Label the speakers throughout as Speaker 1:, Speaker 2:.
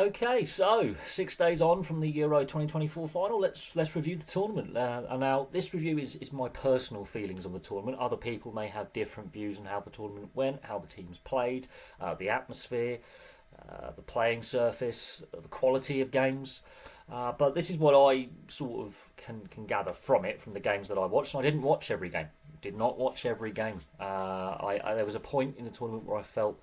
Speaker 1: Okay, so 6 days on from the Euro 2024 final, let's review the tournament. And now this review is my personal feelings on the tournament. Other people may have different views on how the tournament went, how the teams played, the atmosphere, the playing surface, the quality of games. But this is what I sort of can gather from it, from the games that I watched. And I didn't watch every game. Did not watch every game. There was a point in the tournament where I felt,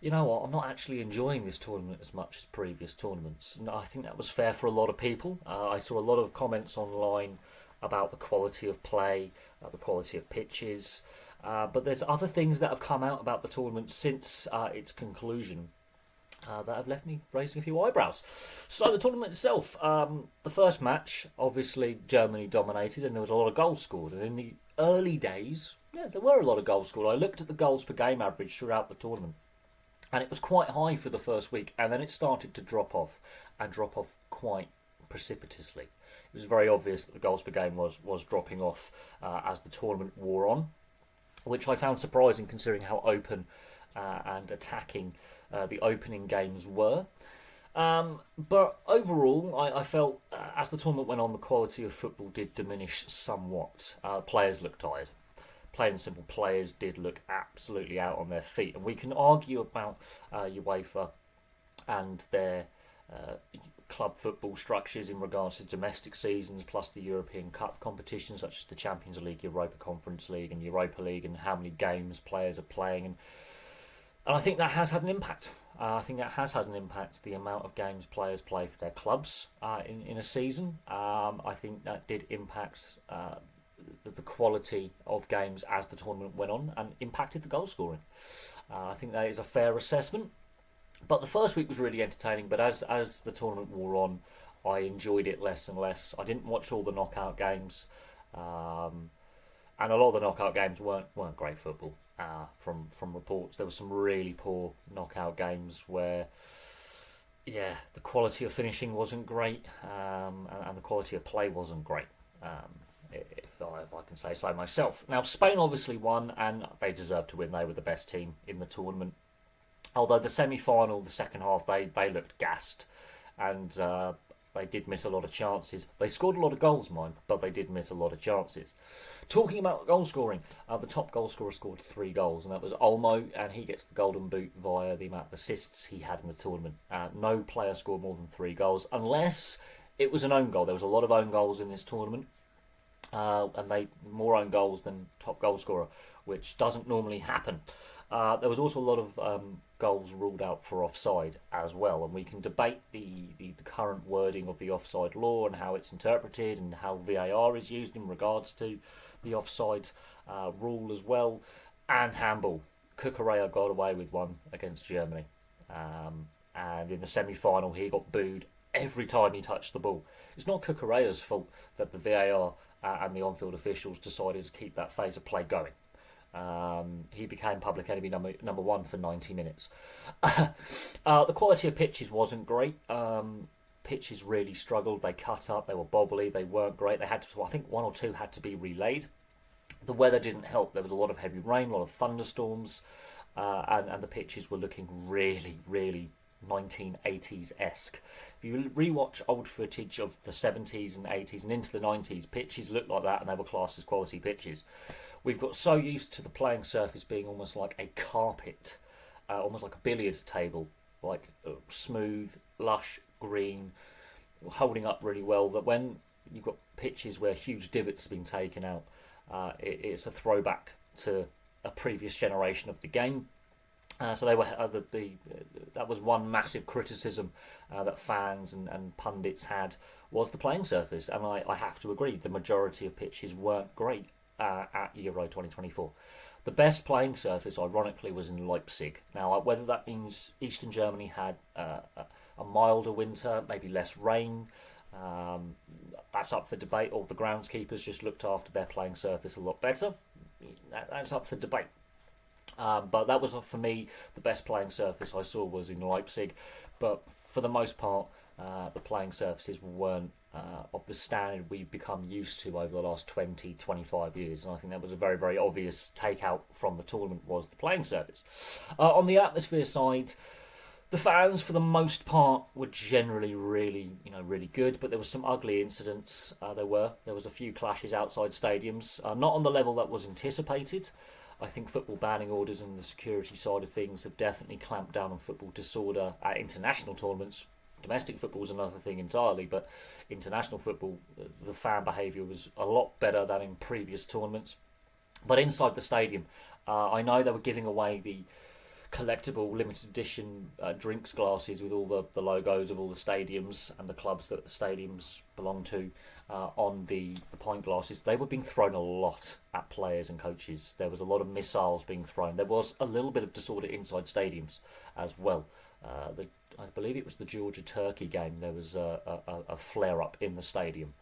Speaker 1: you know what, I'm not actually enjoying this tournament as much as previous tournaments. And I think that was fair for a lot of people. I saw a lot of comments online about the quality of play, the quality of pitches. But there's other things that have come out about the tournament since its conclusion that have left me raising a few eyebrows. So the tournament itself, the first match, obviously Germany dominated and there was a lot of goals scored. And in the early days, yeah, there were a lot of goals scored. I looked at the goals per game average throughout the tournament, and it was quite high for the first week, and then it started to drop off, and drop off quite precipitously. It was very obvious that the goals per game was dropping off as the tournament wore on, which I found surprising considering how open and attacking the opening games were. But overall, I felt as the tournament went on, the quality of football did diminish somewhat. Players looked tired. Plain and simple, players did look absolutely out on their feet. And we can argue about UEFA and their club football structures in regards to domestic seasons, plus the European Cup competitions such as the Champions League, Europa Conference League and Europa League, and how many games players are playing. And I think that has had an impact. The amount of games players play for their clubs in a season. I think that did impact the quality of games as the tournament went on and impacted the goal scoring. I think that is a fair assessment. But the first week was really entertaining, but as the tournament wore on, I enjoyed it less and less. I didn't watch all the knockout games, and a lot of the knockout games weren't great football. From reports, there were some really poor knockout games where, yeah, the quality of finishing wasn't great, and the quality of play wasn't great. If I can say so myself. Now, Spain obviously won, and they deserved to win. They were the best team in the tournament. Although the semi-final, the second half, they looked gassed, and they did miss a lot of chances. They scored a lot of goals, mind, but they did miss a lot of chances. Talking about goal scoring, the top goal scorer scored 3 goals, and that was Olmo, and he gets the Golden Boot via the amount of assists he had in the tournament. No player scored more than 3 goals, unless it was an own goal. There was a lot of own goals in this tournament, and they more own goals than top goal scorer, which doesn't normally happen. There was also a lot of goals ruled out for offside as well, and we can debate the current wording of the offside law and how it's interpreted and how VAR is used in regards to the offside rule as well, and handball. Cucurella got away with one against Germany, and in the semi-final he got booed every time he touched the ball. It's not Cucurella's fault that the VAR and the on-field officials decided to keep that phase of play going. He became public enemy number 1 for 90 minutes. The quality of pitches wasn't great. Pitches really struggled. They cut up. They were bobbly. They weren't great. They had to, I think, 1 or 2 had to be relayed. The weather didn't help. There was a lot of heavy rain, a lot of thunderstorms, and the pitches were looking really, really 1980s-esque. If you rewatch old footage of the 70s and 80s and into the 90s, pitches looked like that, and they were classed as quality pitches. We've got so used to the playing surface being almost like a carpet, almost like a billiard table, like smooth, lush, green, holding up really well, that when you've got pitches where huge divots have been taken out, it's a throwback to a previous generation of the game. So they were that was one massive criticism that fans and pundits had, was the playing surface, and I have to agree, the majority of pitches weren't great at Euro 2024. The best playing surface, ironically, was in Leipzig. Now, whether that means Eastern Germany had a milder winter, maybe less rain, that's up for debate, or the groundskeepers just looked after their playing surface a lot better. That's up for debate. But that was, for me, the best playing surface I saw was in Leipzig. But for the most part, the playing surfaces weren't of the standard we've become used to over the last 20, 25 years. And I think that was a very, very obvious takeout from the tournament, was the playing surface. On the atmosphere side, The fans, for the most part, were generally really good, but there was some ugly incidents. There was a few clashes outside stadiums, not on the level that was anticipated. I think football banning orders and the security side of things have definitely clamped down on football disorder at international tournaments. Domestic football is another thing entirely, but international football, the fan behaviour was a lot better than in previous tournaments. But inside the stadium, I know they were giving away the collectible limited edition drinks glasses with all the logos of all the stadiums and the clubs that the stadiums belong to on the pint glasses. They were being thrown a lot at players and coaches. There was a lot of missiles being thrown. There was a little bit of disorder inside stadiums as well. I believe it was the Georgia-Turkey game. There was a flare-up in the stadium.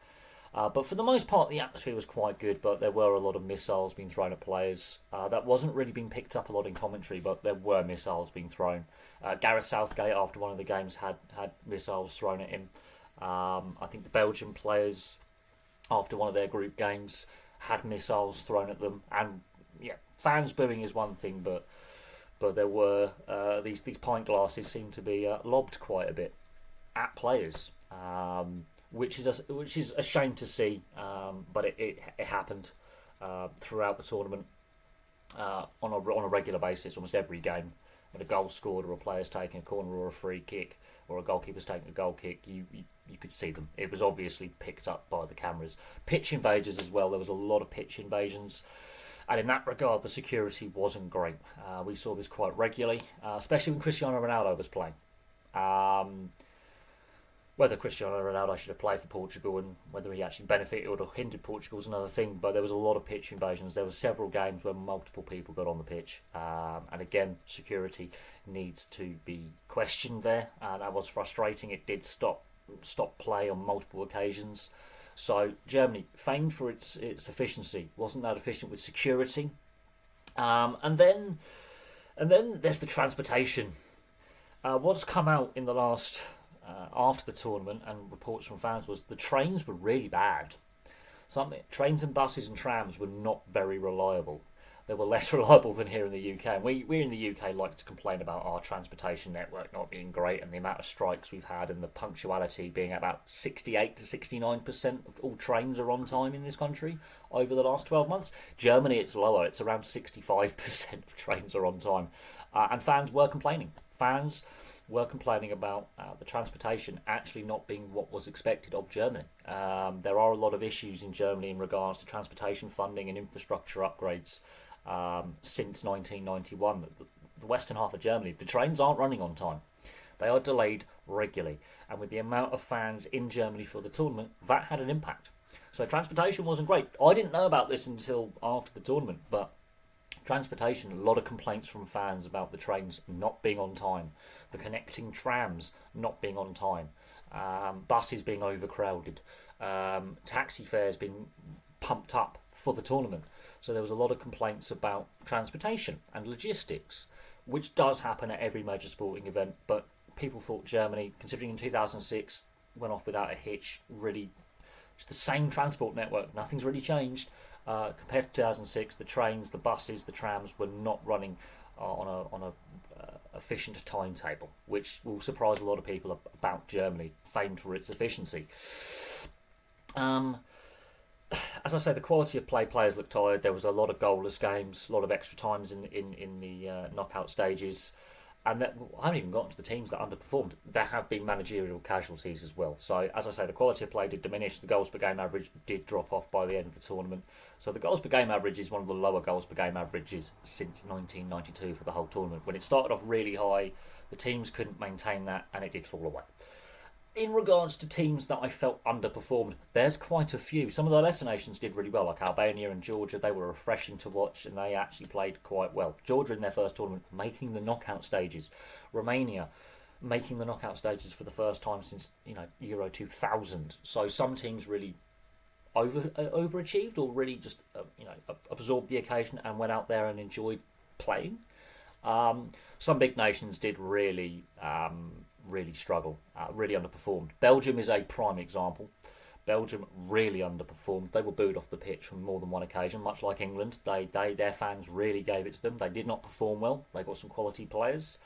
Speaker 1: But for the most part, the atmosphere was quite good, but there were a lot of missiles being thrown at players. That wasn't really being picked up a lot in commentary, but there were missiles being thrown. Gareth Southgate, after one of the games, had missiles thrown at him. I think the Belgian players, after one of their group games, had missiles thrown at them. And yeah, fans booing is one thing, but there were these pint glasses seemed to be lobbed quite a bit at players. Which is a shame to see, but it happened throughout the tournament on a regular basis. Almost every game, when a goal scored or a player's taking a corner or a free kick or a goalkeeper's taking a goal kick, you could see them. It was obviously picked up by the cameras. Pitch invasions as well. There was a lot of pitch invasions. And in that regard, the security wasn't great. We saw this quite regularly, especially when Cristiano Ronaldo was playing. Whether Cristiano Ronaldo should have played for Portugal and whether he actually benefited or hindered Portugal is another thing, but there was a lot of pitch invasions. There were several games where multiple people got on the pitch. And again, security needs to be questioned there. And that was frustrating. It did stop play on multiple occasions. So Germany, famed for its efficiency, wasn't that efficient with security. And then there's the transportation. What's come out in the last... after the tournament and reports from fans was the trains were really bad. Trains and buses and trams were not very reliable. They were less reliable than here in the UK. And we in the UK like to complain about our transportation network not being great and the amount of strikes we've had and the punctuality being about 68 to 69% of all trains are on time in this country over the last 12 months. Germany, it's lower. It's around 65% of trains are on time. And fans were complaining. Fans were complaining about the transportation actually not being what was expected of Germany. There are a lot of issues in Germany in regards to transportation funding and infrastructure upgrades since 1991. The western half of Germany, the trains aren't running on time. They are delayed regularly. And with the amount of fans in Germany for the tournament, that had an impact. So transportation wasn't great. I didn't know about this until after the tournament, but transportation, a lot of complaints from fans about the trains not being on time, the connecting trams not being on time, buses being overcrowded, taxi fares being pumped up for the tournament. So there was a lot of complaints about transportation and logistics, which does happen at every major sporting event, but people thought Germany, considering in 2006, went off without a hitch, really, it's the same transport network, nothing's really changed. Compared to 2006, the trains, the buses, the trams were not running on a efficient timetable, which will surprise a lot of people about Germany, famed for its efficiency. As I say, the quality of play, players looked tired. There was a lot of goalless games, a lot of extra times in the knockout stages. And I haven't even gotten to the teams that underperformed. There have been managerial casualties as well. So, as I say, the quality of play did diminish. The goals per game average did drop off by the end of the tournament. So the goals per game average is one of the lower goals per game averages since 1992 for the whole tournament. When it started off really high, the teams couldn't maintain that and it did fall away. In regards to teams that I felt underperformed, there's quite a few. Some of the lesser nations did really well, like Albania and Georgia. They were refreshing to watch and they actually played quite well. Georgia in their first tournament making the knockout stages. Romania making the knockout stages for the first time since Euro 2000. So some teams really overachieved or really just absorbed the occasion and went out there and enjoyed playing. Some big nations did really struggle, really underperformed. Belgium is a prime example. Belgium really underperformed. They were booed off the pitch on more than one occasion, much like England. Their fans really gave it to them. They did not perform well. They got some quality players,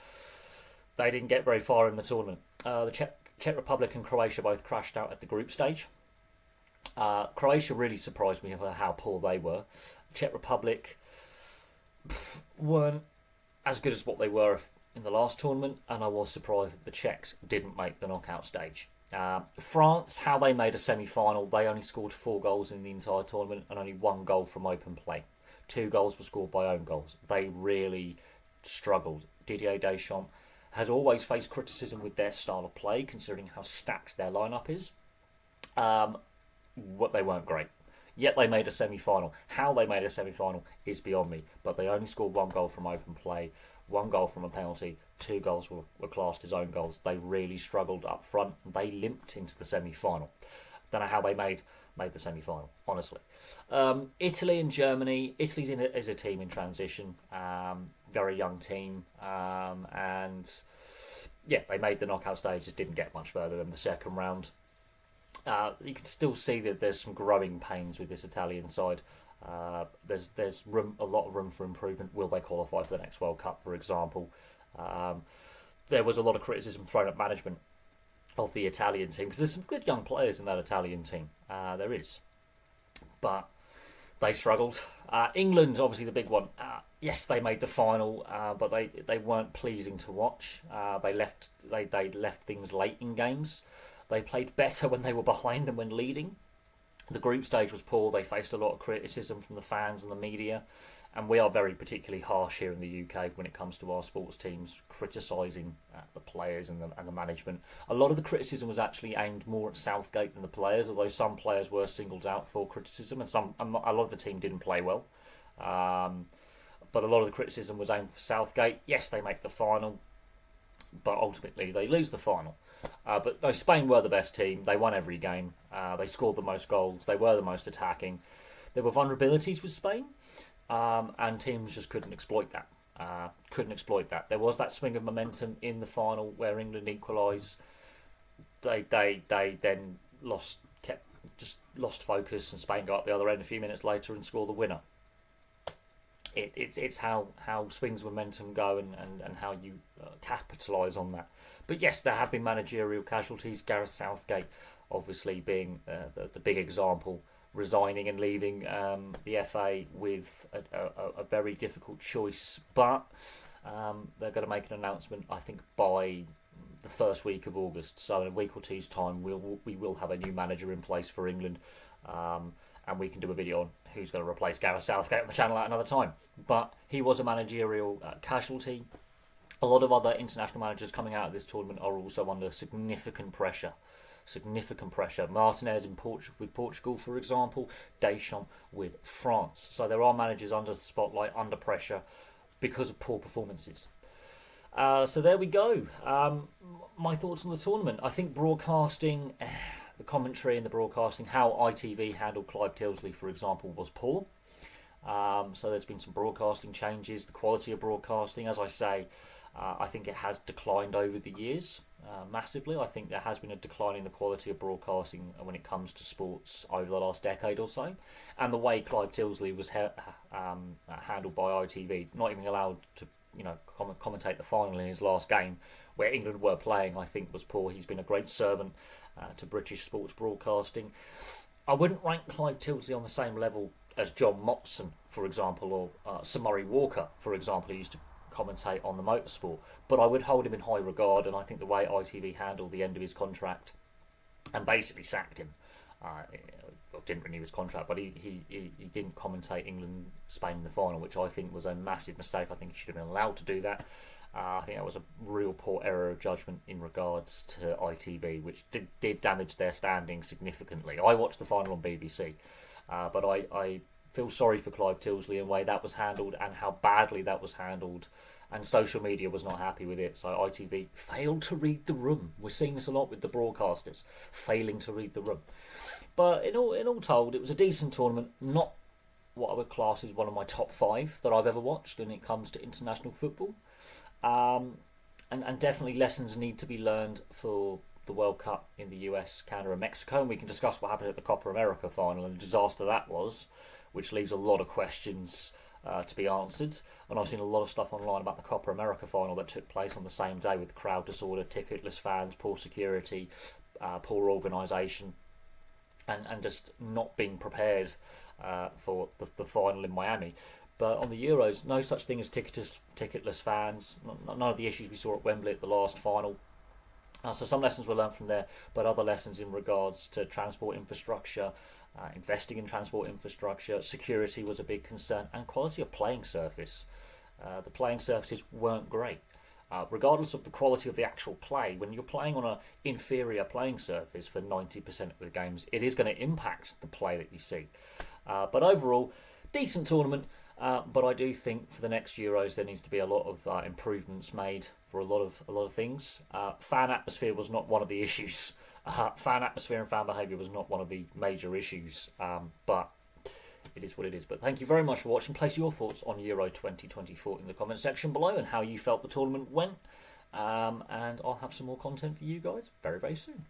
Speaker 1: They didn't get very far in the tournament. The Czech Republic and Croatia both crashed out at the group stage. Croatia really surprised me about how poor they were. Czech Republic weren't as good as what they were in the last tournament, and I was surprised that the Czechs didn't make the knockout stage. France, how they made a semi-final, they only scored 4 goals in the entire tournament and only 1 goal from open play. 2 goals were scored by own goals. They really struggled. Didier Deschamps has always faced criticism with their style of play, considering how stacked their lineup is. What they weren't great. Yet they made a semi-final. How they made a semi-final is beyond me. But they only scored 1 goal from open play, 1 goal from a penalty, 2 goals were classed as own goals. They really struggled up front. They limped into the semi-final. Don't know how they made the semi-final, honestly. Italy and Germany. Italy's is a team in transition. Very young team. And yeah, they made the knockout stage. Just didn't get much further than the second round. You can still see that there's some growing pains with this Italian side. There's a lot of room for improvement. Will they qualify for the next World Cup, for example? There was a lot of criticism thrown at management of the Italian team because there's some good young players in that Italian team. There is, but they struggled. England, obviously the big one. Yes, they made the final, but they weren't pleasing to watch. They left things late in games. They played better when they were behind than when leading. The group stage was poor. They faced a lot of criticism from the fans and the media. And we are very particularly harsh here in the UK when it comes to our sports teams, criticising the players and the management. A lot of the criticism was actually aimed more at Southgate than the players, although some players were singled out for criticism and a lot of the team didn't play well. But a lot of the criticism was aimed for Southgate. Yes, they make the final, but ultimately they lose the final. But no, Spain were the best team. They won every game. They scored the most goals. They were the most attacking. There were vulnerabilities with Spain, and teams just couldn't exploit that. There was that swing of momentum in the final where England equalised. They then lost focus, and Spain got up the other end a few minutes later and scored the winner. It's how swings of momentum go and how you capitalise on that. But yes, there have been managerial casualties. Gareth Southgate, obviously, being the big example, resigning and leaving the FA with a very difficult choice. But they're going to make an announcement, I think, by the first week of August. So in a week or two's time, we will have a new manager in place for England. And we can do a video on who's going to replace Gareth Southgate on the channel at another time. But he was a managerial casualty. A lot of other international managers coming out of this tournament are also under significant pressure. Martinez with Portugal, for example. Deschamps with France. So there are managers under the spotlight, under pressure, because of poor performances. So there we go. My thoughts on the tournament. I think broadcasting, the commentary and the broadcasting, how ITV handled Clive Tilsley, for example, was poor. So there's been some broadcasting changes. The quality of broadcasting, as I say, I think it has declined over the years massively. I think there has been a decline in the quality of broadcasting when it comes to sports over the last decade or so. And the way Clive Tilsley was handled by ITV, not even allowed to commentate the final in his last game, where England were playing, I think was poor. He's been a great servant to British sports broadcasting. I wouldn't rank Clive Tilsley on the same level as John Motson, for example, or Sir Murray Walker, for example, who used to commentate on the motorsport, but I would hold him in high regard, and I think the way ITV handled the end of his contract and basically sacked him, didn't renew his contract, but he didn't commentate England-Spain in the final, which I think was a massive mistake. I think he should have been allowed to do that. I think that was a real poor error of judgment in regards to ITV, which did damage their standing significantly. I watched the final on BBC, but I feel sorry for Clive Tilsley in the way that was handled and how badly that was handled, and social media was not happy with it. So ITV failed to read the room. We're seeing this a lot with the broadcasters failing to read the room. But in all told, it was a decent tournament. Not what I would class as one of my top 5 that I've ever watched when it comes to international football. And definitely lessons need to be learned for the World Cup in the US, Canada and Mexico. And we can discuss what happened at the Copa America final and the disaster that was, which leaves a lot of questions to be answered. And I've seen a lot of stuff online about the Copa America final that took place on the same day, with crowd disorder, ticketless fans, poor security, poor organisation, and just not being prepared for the final in Miami. But on the Euros, no such thing as ticketless fans. None of the issues we saw at Wembley at the last final. So some lessons were learned from there, but other lessons in regards to transport infrastructure, investing in transport infrastructure, security was a big concern, and quality of playing surface. The playing surfaces weren't great. Regardless of the quality of the actual play, when you're playing on an inferior playing surface for 90% of the games, it is going to impact the play that you see. But overall, decent tournament. But I do think for the next Euros there needs to be a lot of improvements made for a lot of things. Fan atmosphere was not one of the issues. Fan atmosphere and fan behaviour was not one of the major issues. But it is what it is. But thank you very much for watching. Place your thoughts on Euro 2024 in the comment section below and how you felt the tournament went. And I'll have some more content for you guys very, very soon.